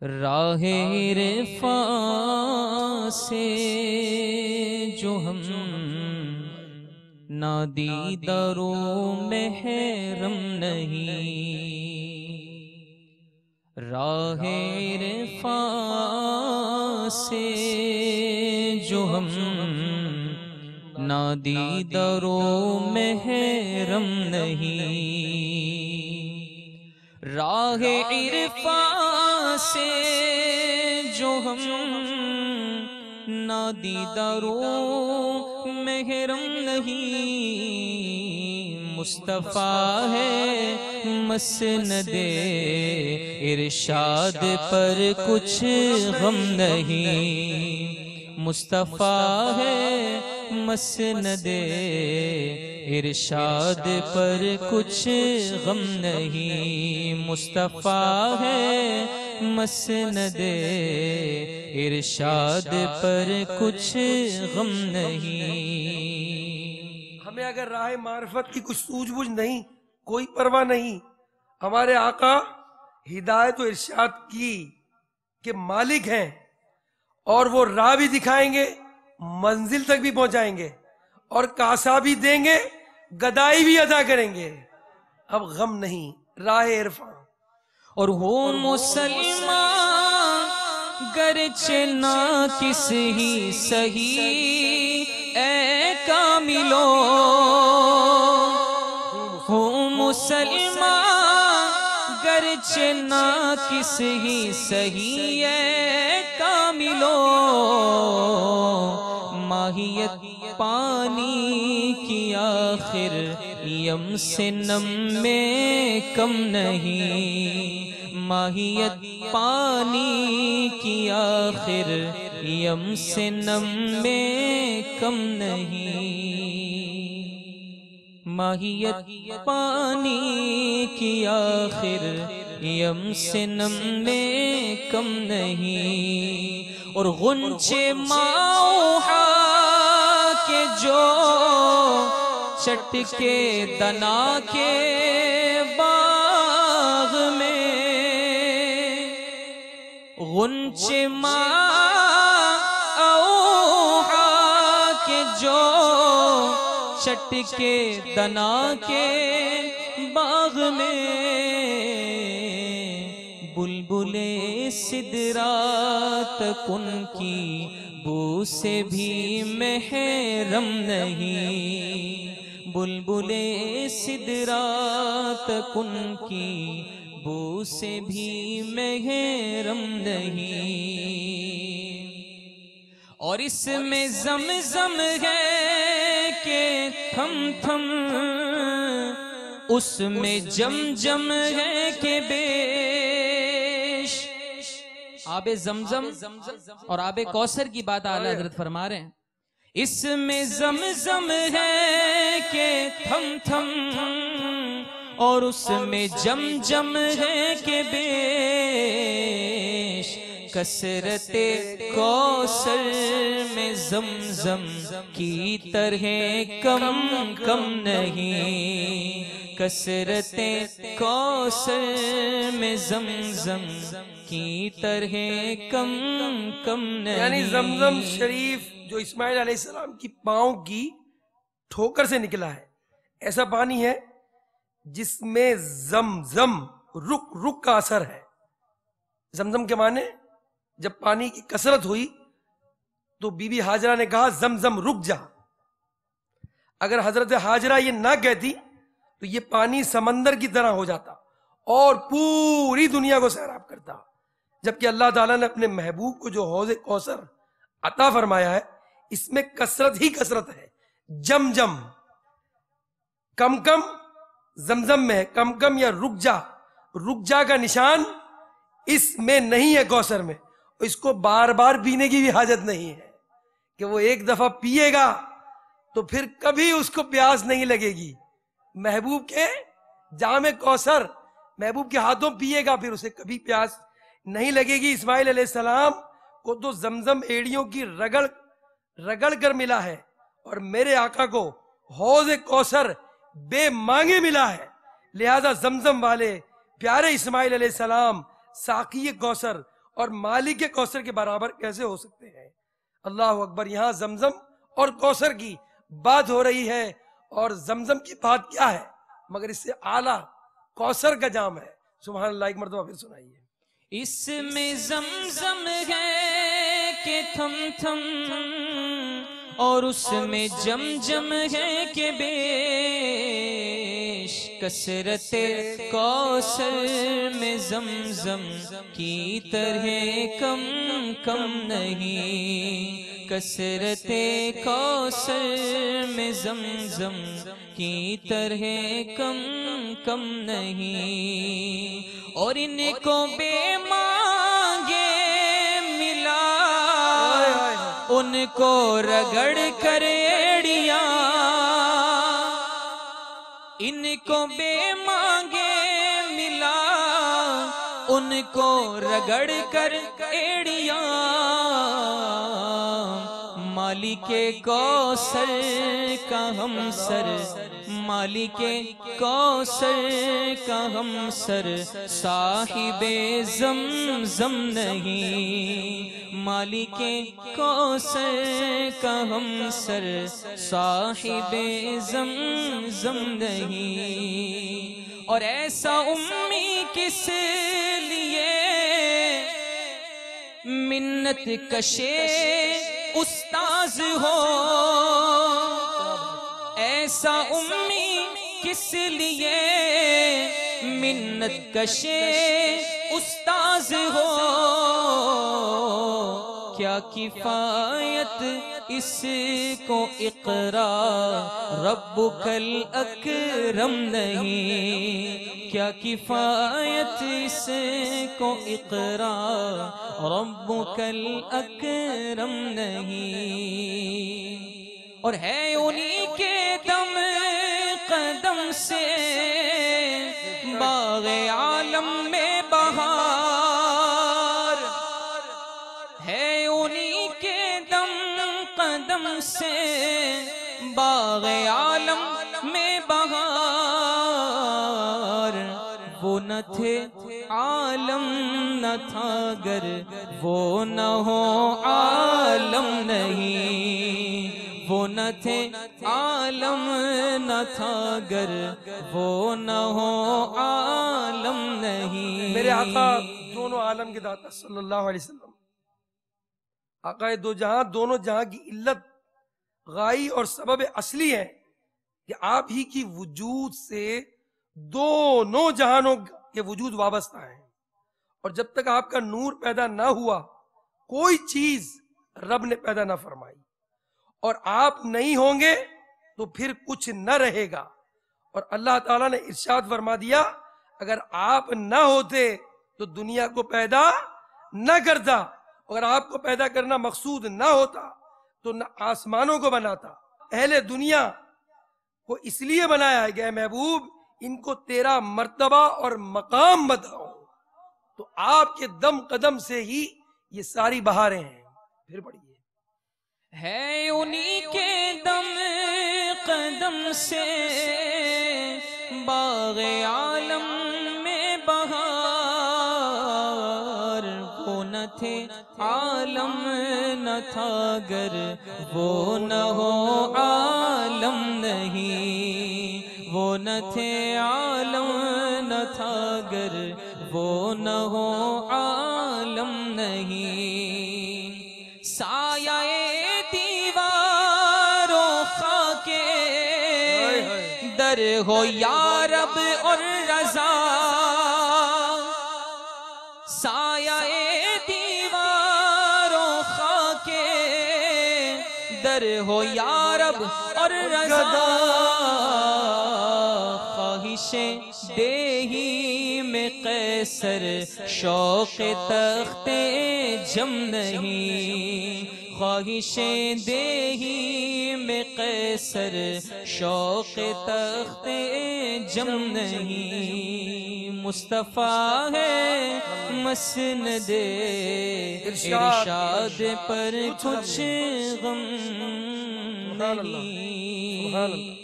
راہ عرفان سے جو ہم نادیدہ رو محرم نہیں، راہ عرفان سے جو ہم نادیدہ رو محرم نہیں، راہ عرفان سے جو ہم نادیدہ رو محرم نہیں، مصطفیٰ ہے مسند ارشاد پر کچھ غم نہیں، مصطفیٰ ہے مسند ارشاد پر کچھ غم نہیں، مصطفیٰ ہے مسند ارشاد پر کچھ غم نہیں۔ ہمیں اگر راہ معرفت کی کچھ سوجھ بوجھ نہیں، کوئی پرواہ نہیں، ہمارے آقا ہدایت و ارشاد کی کہ مالک ہیں، اور وہ راہ بھی دکھائیں گے، منزل تک بھی پہنچائیں گے، اور کاسا بھی دیں گے، گدائی بھی ادا کریں گے۔ اب غم نہیں، راہ عرفان۔ اور ہو مسلمان گرچہ نہ کس ہی سہی اے کاملو، ہو مسلمان گرچہ نہ کس ہی سہی اے کاملو، ماہیت پانی کی آخر یم سے نم میں کم نہیں، ماہیت پانی کی آخر یم سے نم میں کم نہیں، ماہیت پانی کی آخر یم سے نم میں کم نہیں، اور غنچے ماؤہا کے جو چٹ کے دنا کے باغ میں، غنچے ماؤہا کے جو چٹ کے دنا کے باغ میں، بلبلے سدرات ان کی بو سے بھی محرم نہیں، بلبلے سدرات ان کی بو سے بھی محرم نہیں، اور اس میں زمزم ہے کہ تھم تھم، اس میں جم جم ہے کہ بیش، آب زمزم اور آب کوثر کی بات اعلیٰ حضرت فرما رہے ہیں، اس میں زمزم ہے کہ تھم تھم، اور اس میں جم جم ہے کہ بیش، کثرت کوثر میں زمزم کی طرح کم کم نہیں، کثرت کوثر میں زمزم کی طرح کم کم نہیں، یعنی زمزم شریف جو اسماعیل علیہ السلام کی پاؤں کی ٹھوکر سے نکلا ہے، ایسا پانی ہے جس میں زمزم رک رک کا اثر ہے۔ زمزم کے معنی جب پانی کی کثرت ہوئی تو بی بی ہاجرہ نے کہا زمزم رک جا، اگر حضرت ہاجرہ یہ نہ کہتی تو یہ پانی سمندر کی طرح ہو جاتا اور پوری دنیا کو سیراب کرتا، جبکہ اللہ تعالیٰ نے اپنے محبوب کو جو حوض کوثر عطا فرمایا ہے اس میں کثرت ہی کثرت ہے، جم جم، کم کم زمزم میں ہے، کم کم یا رک جا، رک جا کا نشان اس میں نہیں ہے کوثر میں، اس کو بار بار پینے کی بھی حاجت نہیں ہے کہ وہ ایک دفعہ پیے گا تو پھر کبھی اس کو پیاس نہیں لگے گی، محبوب کے جام کوثر محبوب کے ہاتھوں پیے گا پھر اسے کبھی پیاس نہیں لگے گی۔ اسماعیل علیہ السلام کو تو زمزم ایڑیوں کی رگڑ رگڑ کر ملا ہے، اور میرے آقا کو حوض کوثر بے مانگے ملا ہے، لہذا زمزم والے پیارے اسماعیل علیہ السلام ساقی کوثر اور مالک کوثر کے برابر کیسے ہو سکتے ہیں؟ اللہ اکبر. یہاں زمزم اور کوثر کی بات ہو رہی ہے، اور زمزم کی بات کیا ہے مگر اس سے اعلیٰ کوثر کا جام ہے. سبحان اللہ. ایک مرتبہ پھر سنائیے. اس میں زمزم ہے کہ تھم تھم، اور اس میں جم جم ہے کہ بیش. کثرت کوثر میں زمزم کی طرح کم کم نہیں. کثرت کوثر میں زمزم کی طرح کم کم نہیں. اور ان کو بے مانگے ملا، ان کو رگڑ کر ایڑیاں. ان کو بے مانگے ملا، ان کو رگڑ کر ایڑیاں. مالک کوثر کا ہم سر، مالک کوثر کا ہم سر، صاحب زمزم نہیں. مالک کوثر کا ہم سر، صاحب زمزم نہیں. اور ایسا امی کس لیے منت کشے استاذ ہو. ایسا امی کس لیے منت کشے استاذ ہو. کیا کفایت اس کو اقرا ربک الاکرم نہیں. کیا کفایت اس کو اقرا ربک الاکرم نہیں. اور ہے انہی کے دم قدم سے باغ عالم میں بہار. ہے انہی کے دم قدم سے باغ عالم میں بہار. وہ نہ تھے عالم نہ تھا گر وہ نہ ہو عالم نہیں. وہ نہ تھے عالم نہ تھا گر وہ نہ ہو عالم نہیں. میرے آقا دونوں عالم کے داتا صلی اللہ علیہ وسلم، آقا دو جہاں، دونوں جہاں کی علت غائی اور سبب اصلی ہے کہ آپ ہی کی وجود سے دونوں جہانوں کے وجود وابستہ ہیں. اور جب تک آپ کا نور پیدا نہ ہوا کوئی چیز رب نے پیدا نہ فرمائی. اور آپ نہیں ہوں گے تو پھر کچھ نہ رہے گا. اور اللہ تعالیٰ نے ارشاد فرما دیا اگر آپ نہ ہوتے تو دنیا کو پیدا نہ کرتا. اگر آپ کو پیدا کرنا مقصود نہ ہوتا تو نہ آسمانوں کو بناتا. اہل دنیا کو اس لیے بنایا ہے کہ اے محبوب ان کو تیرا مرتبہ اور مقام بتاؤ. تو آپ کے دم قدم سے ہی یہ ساری بہاریں ہیں. پھر پڑھیے. ہے انہی کے دم قدم سے باغ عالم میں بہار. وہ نہ تھے عالم نہ تھا گر وہ نہ ہو عالم نہیں. وہ نہ تھے عالم نہ تھا گر وہ نہ ہو عالم نہیں. سایہ در ہو یا رب اور رضا. سایہ دیوار و خاک در ہو یا رب اور رضا. خواہش دیہی میں قیصر شوق تخت جم نہیں. خواہش دیہی میں قیصر شوق تخت جم نہیں. مصطفیٰ ہے مسند ارشاد پر کچھ غم نہیں.